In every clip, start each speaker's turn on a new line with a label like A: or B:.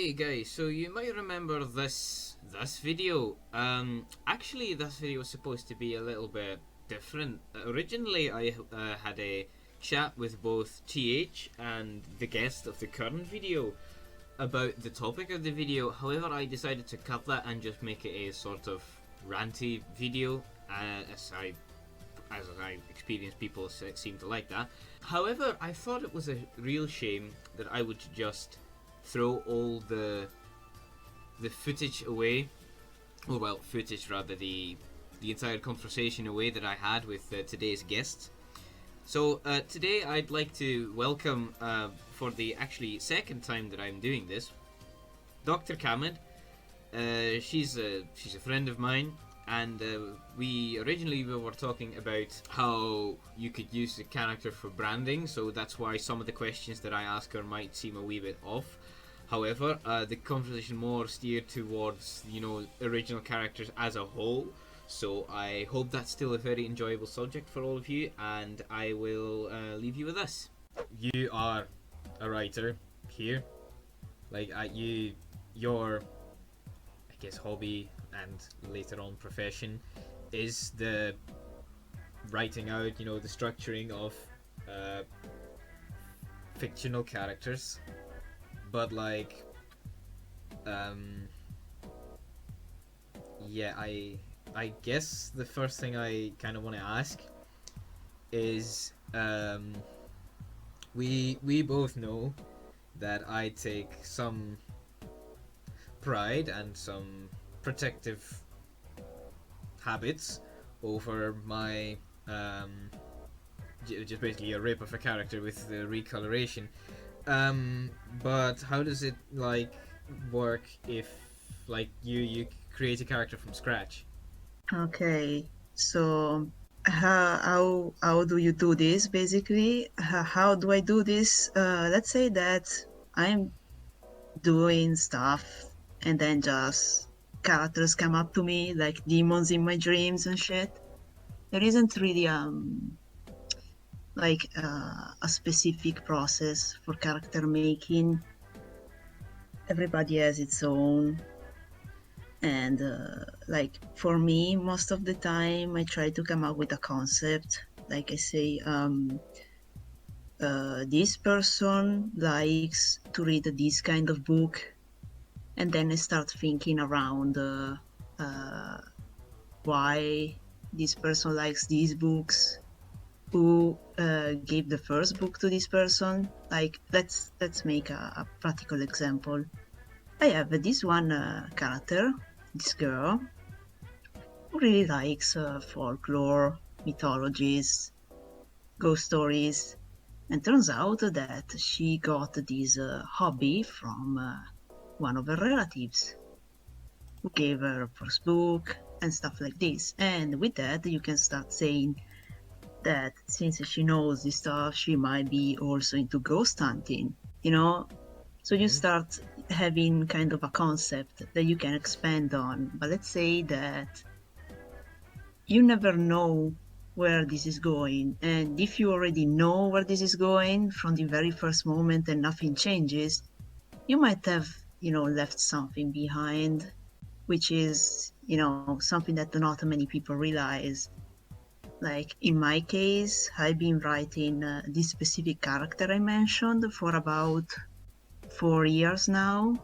A: Hey guys, so you might remember this video. Actually, this video was supposed to be a little bit different. Originally, I had a chat with both TH and the guest of the current video about the topic of the video. However, I decided to cut that and just make it a sort of ranty video, as I experienced people seem to like that. However, I thought it was a real shame that I would just throw all the footage away, or well, footage rather, the entire conversation away that I had with today's guest. So today I'd like to welcome, for the actually second time that I'm doing this, Dr. Kamid. She's a friend of mine, and we were talking about how you could use the character for branding, so that's why some of the questions that I ask her might seem a wee bit off. However, the conversation more steered towards, original characters as a whole, so I hope that's still a very enjoyable subject for all of you, and I will leave you with this. You are a writer here, like your I guess hobby and later on profession is the writing out, the structuring of fictional characters. But yeah, I guess the first thing I kind of want to ask is, we both know that I take some pride and some protective habits over my just basically a rip of a character with the recoloration. But how does it work if you create a character from scratch?
B: Okay, so how do you do this basically? How do I do this? Let's say that I'm doing stuff and then just characters come up to me like demons in my dreams and shit. There isn't really a specific process for character making. Everybody has its own. And for me, most of the time I try to come up with a concept. Like I say, this person likes to read this kind of book, and then I start thinking around why this person likes these books, who gave the first book to this person. Like let's make a practical example. I have this one character, this girl, who really likes folklore, mythologies, ghost stories, and turns out that she got this hobby from one of her relatives who gave her first book and stuff like this. And with that, you can start saying that since she knows this stuff, she might be also into ghost hunting, So you start having kind of a concept that you can expand on. But let's say that you never know where this is going. And if you already know where this is going from the very first moment and nothing changes, you might have, left something behind, which is, something that not many people realize. Like in my case, I've been writing this specific character I mentioned for about 4 years now,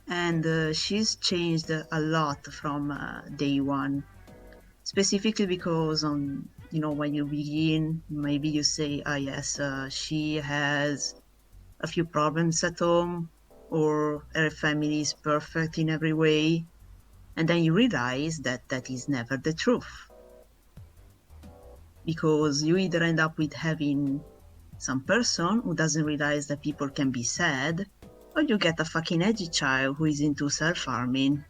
B: and she's changed a lot from day one, specifically because when you begin, maybe you say, yes, she has a few problems at home, or her family is perfect in every way, and then you realize that that is never the truth, because you either end up with having some person who doesn't realize that people can be sad, or you get a fucking edgy child who is into self-harming,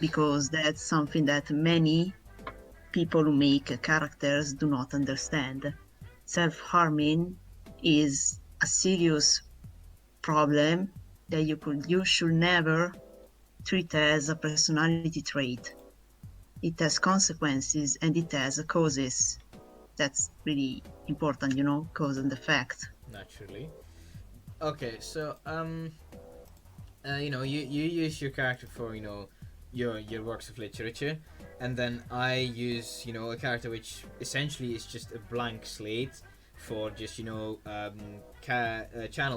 B: because that's something that many people who make characters do not understand. Self-harming is a serious problem that you should never treat as a personality trait. It has consequences and it has causes. That's really important, cause and effect.
A: Naturally. Okay, so you use your character for your works of literature, and then I use a character which essentially is just a blank slate for just channel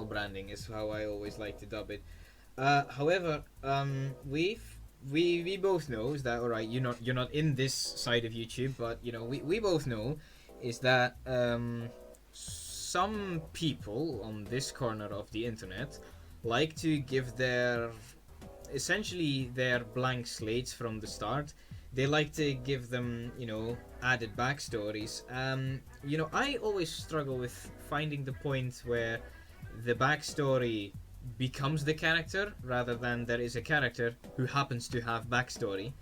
A: branding is how I always like to dub it. However, we both know is that all right. You're not in this side of YouTube, but we both know is that some people on this corner of the internet like to give their essentially their blank slates from the start. They like to give them added backstories. I always struggle with finding the point where the backstory becomes the character rather than there is a character who happens to have backstory.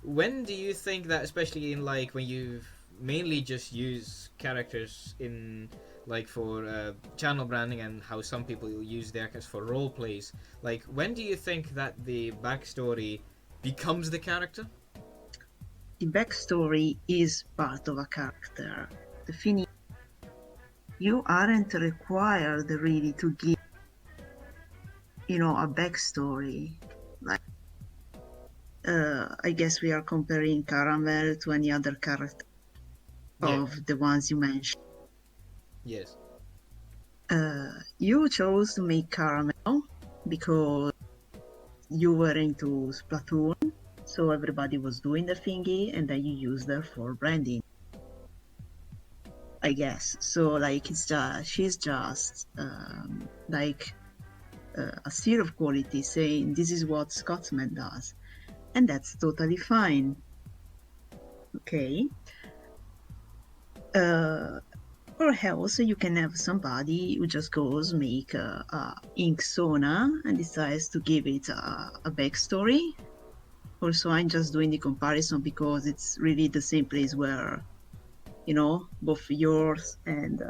A: When do you think that, especially in like when you mainly just use characters in like for channel branding and how some people use their characters for role plays, like when do you think that the backstory becomes the character?
B: The backstory is part of a character. The thing is, you aren't required really to give, a backstory. Like, I guess we are comparing Caramel to any other character of the ones you mentioned.
A: Yes.
B: You chose to make Caramel because you were into Splatoon, so everybody was doing the thingy, and then you used her for branding, I guess. So like she's just like a seal of quality saying this is what Scotsman does, and that's totally fine. Okay. Or else you can have somebody who just goes make a ink Sona and decides to give it a backstory. Also, I'm just doing the comparison because it's really the same place where both yours and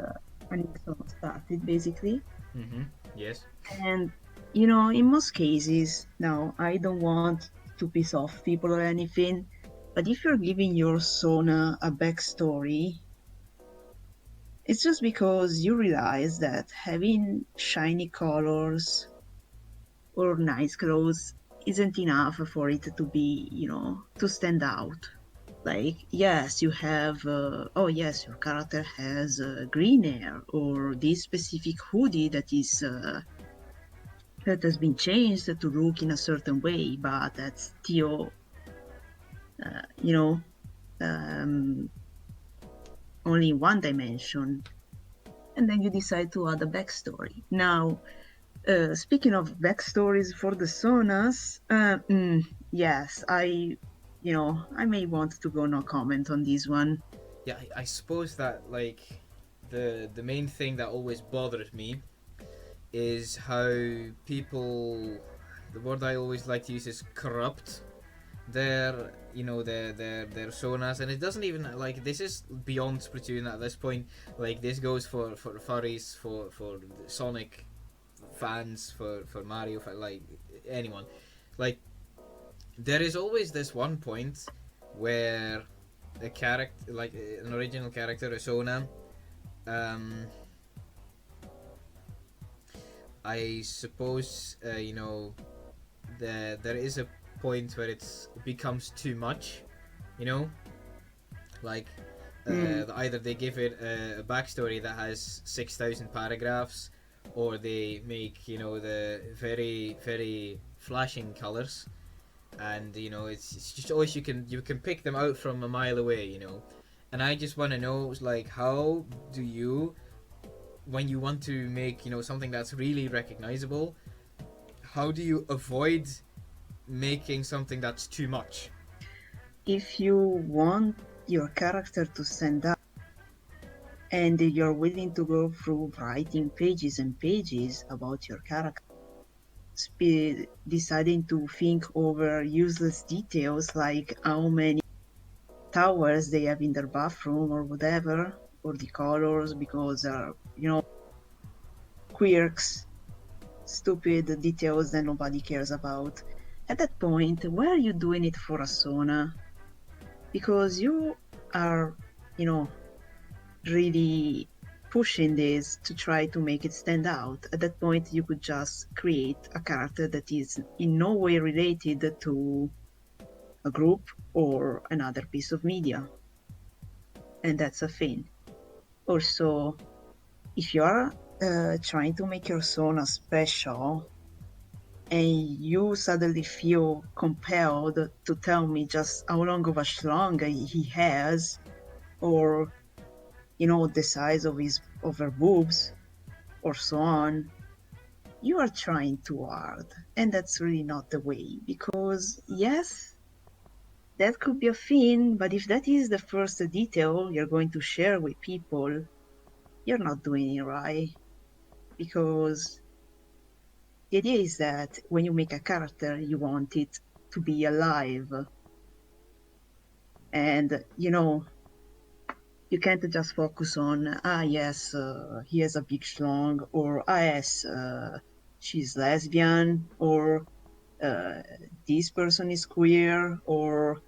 B: ink Sona started basically.
A: Yes.
B: And in most cases, now I don't want to piss off people or anything, but if you're giving your Sona a backstory, it's just because you realize that having shiny colors or nice clothes isn't enough for it to be, to stand out. Like, yes, you have, yes, your character has green hair or this specific hoodie that has been changed to look in a certain way, but that's still, only one dimension. And then you decide to add a backstory. Now, speaking of backstories for the Sonas, yes, I may want to go no comment on this one.
A: Yeah, I suppose that like the main thing that always bothered me is how people, the word I always like to use is corrupt their their sonas, and it doesn't even like this is beyond Splatoon at this point. Like this goes for furries, for Sonic fans, for Mario, for like anyone. Like there is always this one point where a character, like an original character, a Sona, I suppose there is a point where it becomes too much, like either they give it a backstory that has 6,000 paragraphs, or they make the very flashing colors, and it's just always you can pick them out from a mile away, and I just want to know like how do you, when you want to make something that's really recognizable, how do you avoid making something that's too much?
B: If you want your character to stand out and you're willing to go through writing pages and pages about your character, deciding to think over useless details like how many towers they have in their bathroom or whatever, or the colors, because quirks, stupid details that nobody cares about. At that point, why are you doing it for a Sona? Because you are, really pushing this to try to make it stand out. At that point, you could just create a character that is in no way related to a group or another piece of media. And that's a thing. Also, if you are trying to make your persona special and you suddenly feel compelled to tell me just how long of a schlong he has, or the size of her boobs, or so on, you are trying too hard. And that's really not the way, because yes, that could be a thing, but if that is the first detail you're going to share with people, you're not doing it right. Because the idea is that when you make a character, you want it to be alive. And, you can't just focus on, yes, he has a big schlong, or, yes, she's lesbian, or uh, this person is queer, or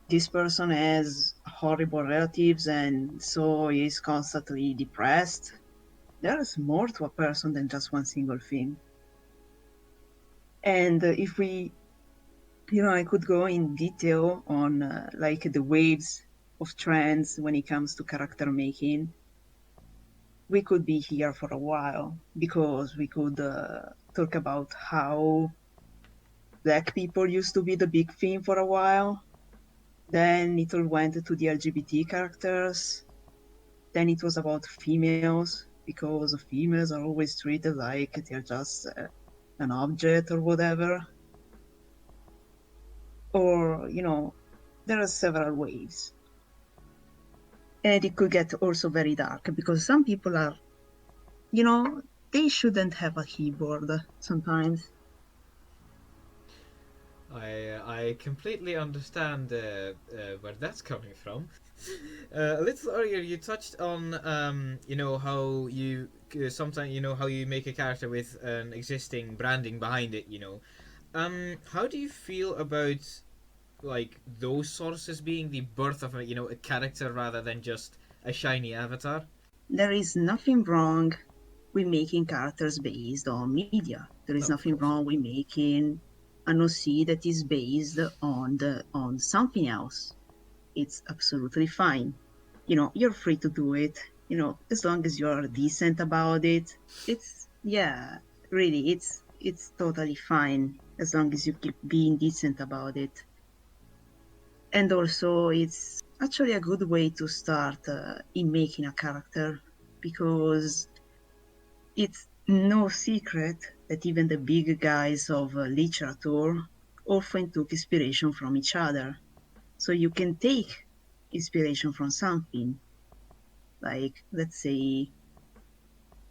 B: this person has horrible relatives and so is constantly depressed. There's more to a person than just one single thing. And if we, I could go in detail on like the waves of trends when it comes to character making. We could be here for a while because we could talk about how Black people used to be the big thing for a while. Then it all went to the LGBT characters. Then it was about females, because females are always treated like they're just an object or whatever. Or, there are several ways. And it could get also very dark, because some people are, they shouldn't have a keyboard sometimes.
A: I completely understand where that's coming from. A little earlier, you touched on how you sometimes how you make a character with an existing branding behind it. How do you feel about like those sources being the birth of a character rather than just a shiny avatar?
B: There is nothing wrong with making characters based on media. There is
A: No, of
B: nothing
A: course.
B: wrong with making an OC that is based on something else. It's absolutely fine. You're free to do it. As long as you're decent about it. It's yeah, really, it's totally fine as long as you keep being decent about it. And also, it's actually a good way to start in making a character, because it's no secret that even the big guys of literature often took inspiration from each other. So you can take inspiration from something. Like, let's say,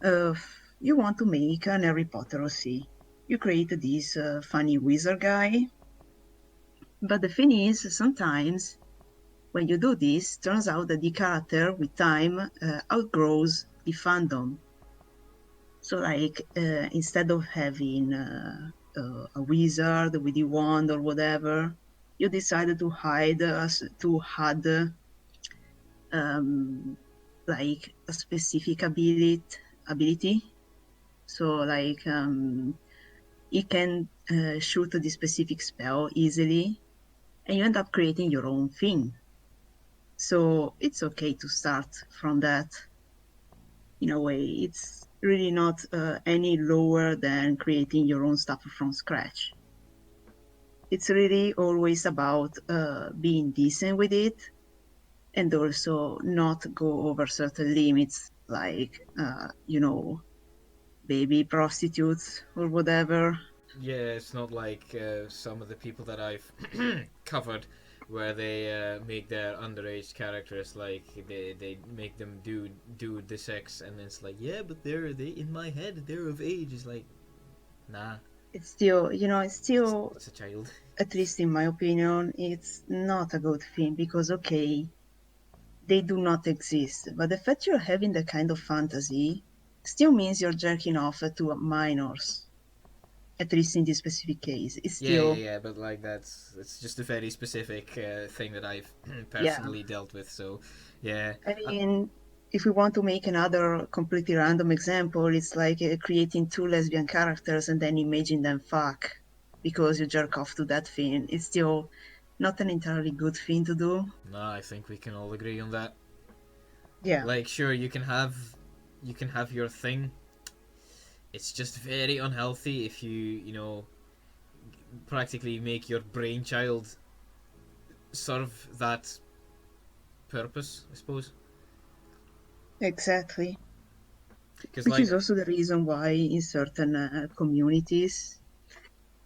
B: uh, you want to make an Harry Potter OC. You create this funny wizard guy. But the thing is, sometimes when you do this, turns out that the character with time outgrows the fandom. So, like, instead of having a wizard with the wand or whatever, you decided to add um, like a specific ability. So, like, it can shoot the specific spell easily, and you end up creating your own thing. So it's okay to start from that. In a way, it's really not any lower than creating your own stuff from scratch. It's really always about being decent with it, and also not go over certain limits, like, baby prostitutes or whatever.
A: Yeah, it's not like some of the people that I've covered, where they make their underage characters like they make them do the sex, and it's like, yeah, but they in my head they're of age. It's like, nah,
B: It's still, it's still,
A: it's a child.
B: at least in my opinion, it's not a good thing, because, okay, they do not exist. But the fact you're having that kind of fantasy still means you're jerking off to minors. At least in this specific case, it's still
A: Yeah. But like it's just a very specific thing that I've
B: yeah.
A: personally dealt with. So, yeah.
B: I mean, if we want to make another completely random example, it's like creating two lesbian characters and then imagine them fuck because you jerk off to that thing. It's still not an entirely good thing to do.
A: No, I think we can all agree on that.
B: Yeah,
A: Like, sure, you can have your thing. It's just very unhealthy if you know, practically make your brainchild serve that purpose, I suppose.
B: exactly.
A: Because,
B: Which
A: like,
B: is also the reason why in certain communities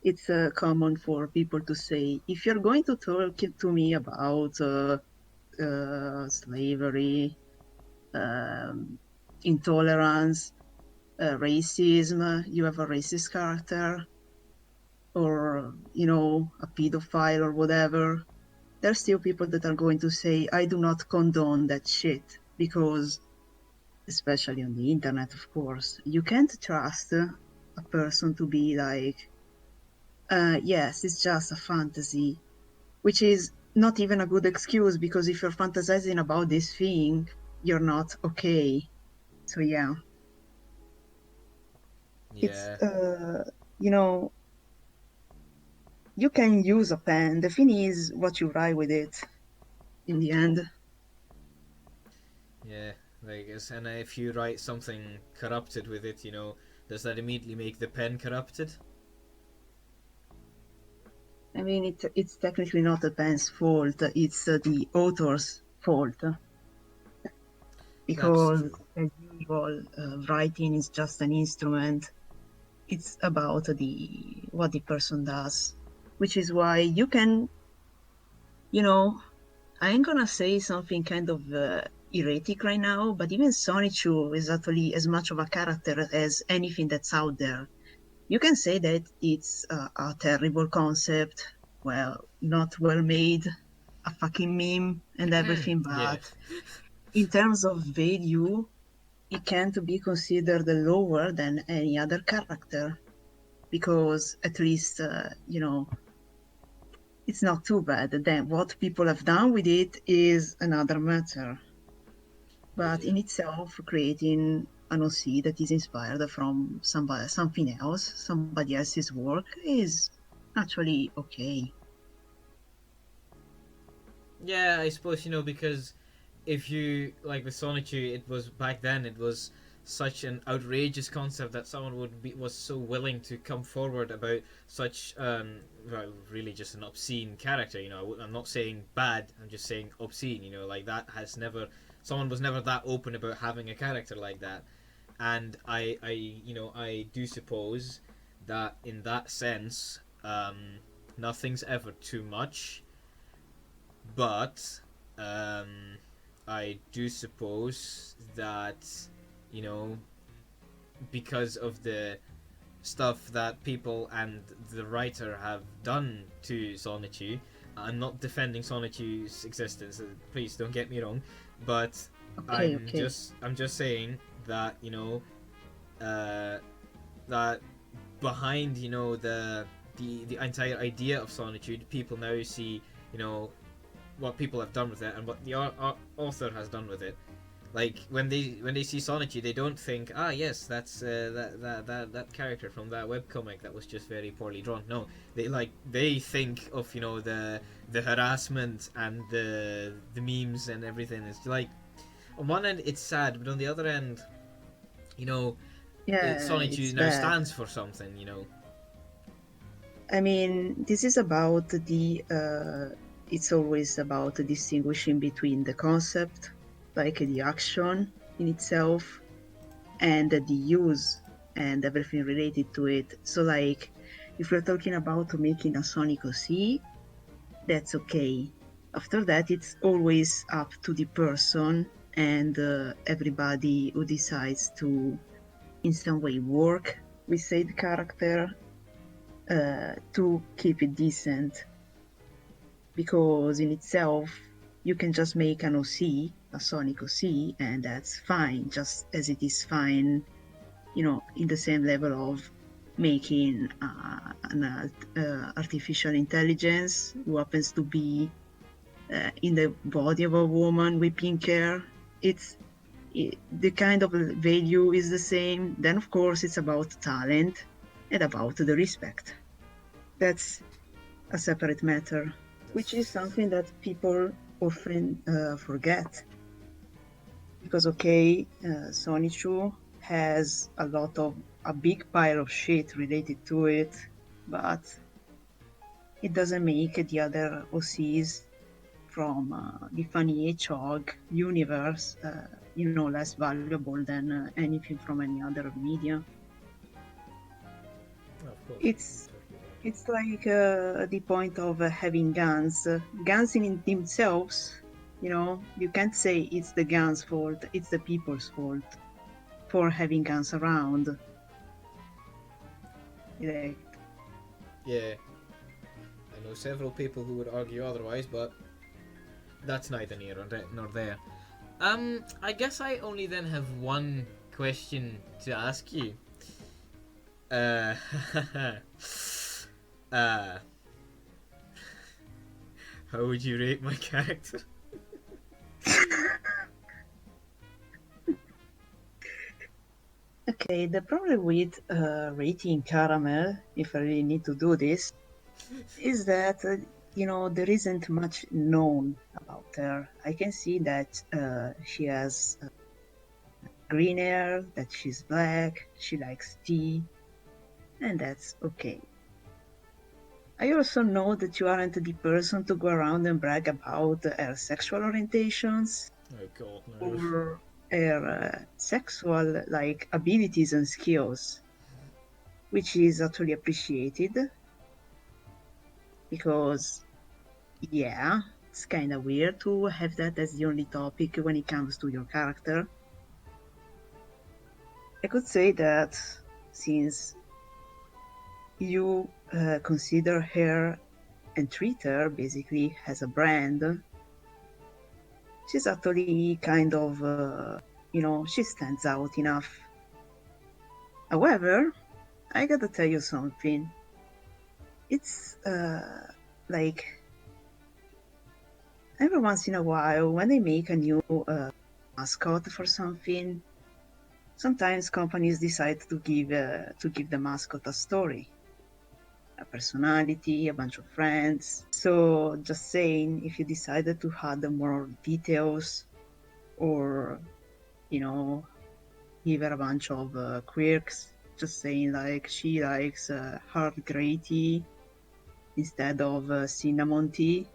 B: it's common for people to say, if you're going to talk to me about slavery, um, intolerance, racism, you have a racist character, or, a pedophile or whatever, there's still people that are going to say, I do not condone that shit. Because, especially on the internet, of course, you can't trust a person to be like, yes, it's just a fantasy, which is not even a good excuse because if you're fantasizing about this thing, you're not okay. So, yeah, it's,
A: yeah,
B: you know, you can use a pen. The thing is what you write with it in the end.
A: yeah, like, and if you write something corrupted with it, does that immediately make the pen corrupted?
B: I mean, it's technically not the pen's fault, it's the author's fault.
A: That's
B: Because,
A: true.
B: as usual, writing is just an instrument. It's about what the person does, which is why you can, you know, I'm gonna say something kind of erratic right now, but even Sonichu is actually as much of a character as anything that's out there. You can say that it's a terrible concept, well, not well made, a fucking meme and everything,
A: Yeah,
B: but in terms of value, it can't be considered lower than any other character because at least, it's not too bad. Then what people have done with it is another matter. But
A: yeah,
B: in itself, creating an OC that is inspired from something else, somebody else's work, is actually okay.
A: yeah. I suppose because if you like with Sonichu, it was back then. It was such an outrageous concept that someone was so willing to come forward about such well, really just an obscene character. I'm not saying bad. I'm just saying obscene. Like that has never. Someone was never that open about having a character like that, and I do suppose that in that sense, nothing's ever too much, but um, I do suppose that you know because of the stuff that people and the writer have done to Sonichu. I'm not defending Sonichu's existence. Please don't get me wrong, but
B: Okay, okay.
A: I'm just saying that uh, that behind the entire idea of Sonitude, people now see what people have done with it and what the author has done with it. Like when they see Sonichi, they don't think, ah, yes, that's that character from that webcomic that was just very poorly drawn. No, they think of the harassment and the memes and everything. It's like on one end it's sad, but on the other end, you know,
B: Yeah,
A: Sonichi
B: it's
A: now
B: bad.
A: stands for something.
B: I mean, this is about it's always about distinguishing between the concept, like the action in itself, and the use and everything related to it. So, like, if we're talking about making a Sonic OC, that's okay. After that, it's always up to the person and everybody who decides to, in some way, work with said character to keep it decent. Because in itself, you can just make an OC, a Sonic OC, and that's fine, just as it is fine, in the same level of making an artificial intelligence who happens to be in the body of a woman with pink hair. The kind of value is the same. Then, of course, it's about talent and about the respect. That's a separate matter, which is something that people often forget. Because, okay, Sonichu has a big pile of shit related to it, but it doesn't make the other OCs from the Funny Hedgehog universe, less valuable than anything from any other media.
C: Of course.
B: It's like the point of having guns. Guns in themselves, you can't say it's the guns' fault, it's the people's fault for having guns around. Like,
C: Yeah. I know several people who would argue otherwise, but that's neither near nor there.
A: I guess I only then have one question to ask you. How would you rate my character?
B: okay, the problem with rating Caramel, if I really need to do this, is that there isn't much known about her. I can see that she has green hair, that she's black, she likes tea, and that's okay. I also know that you aren't the person to go around and brag about her sexual orientations
C: Oh god, no.
B: or her sexual abilities and skills, which is actually appreciated because yeah, it's kind of weird to have that as the only topic when it comes to your character. I could say that since you consider her and treat her basically as a brand, she's actually kind of, she stands out enough. However, I gotta tell you something. It's like every once in a while when they make a new mascot for something, sometimes companies decide to give the mascot a story, a personality, a bunch of friends. So just saying, if you decided to add more details or give her a bunch of quirks, just saying like she likes hard gray tea instead of cinnamon tea,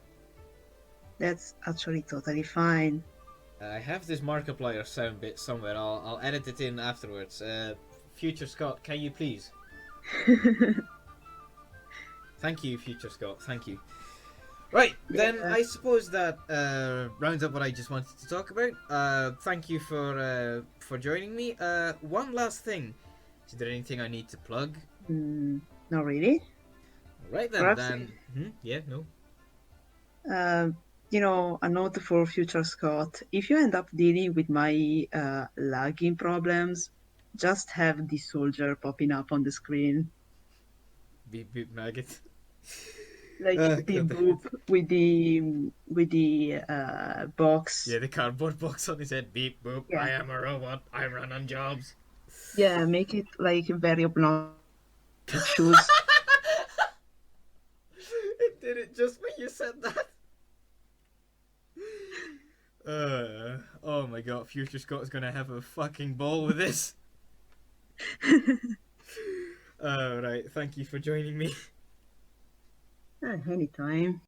B: that's actually totally fine.
C: I have this Markiplier sound bit somewhere. I'll edit it in afterwards. Future Scott, can you please? Thank you, Future Scott. Thank you. Right, then
B: Yeah.
C: I suppose that rounds up what I just wanted to talk about. Thank you for joining me. One last thing. Is there anything I need to plug?
B: Not really.
C: Right then.
B: Perhaps,
C: Yeah, no.
B: a note for future Scott. If you end up dealing with my lagging problems, just have the soldier popping up on the screen.
C: Beep beep maggot.
B: Like beep
C: God.
B: boop with the box.
C: Yeah, the cardboard box on his head. Beep boop.
B: Yeah.
C: I am a robot. I run on jobs.
B: Yeah, make it like very obnoxious.
C: It did it just when you said that. Oh my god, Future Scott's gonna have a fucking ball with this. Right, thank you for joining me.
B: Anytime.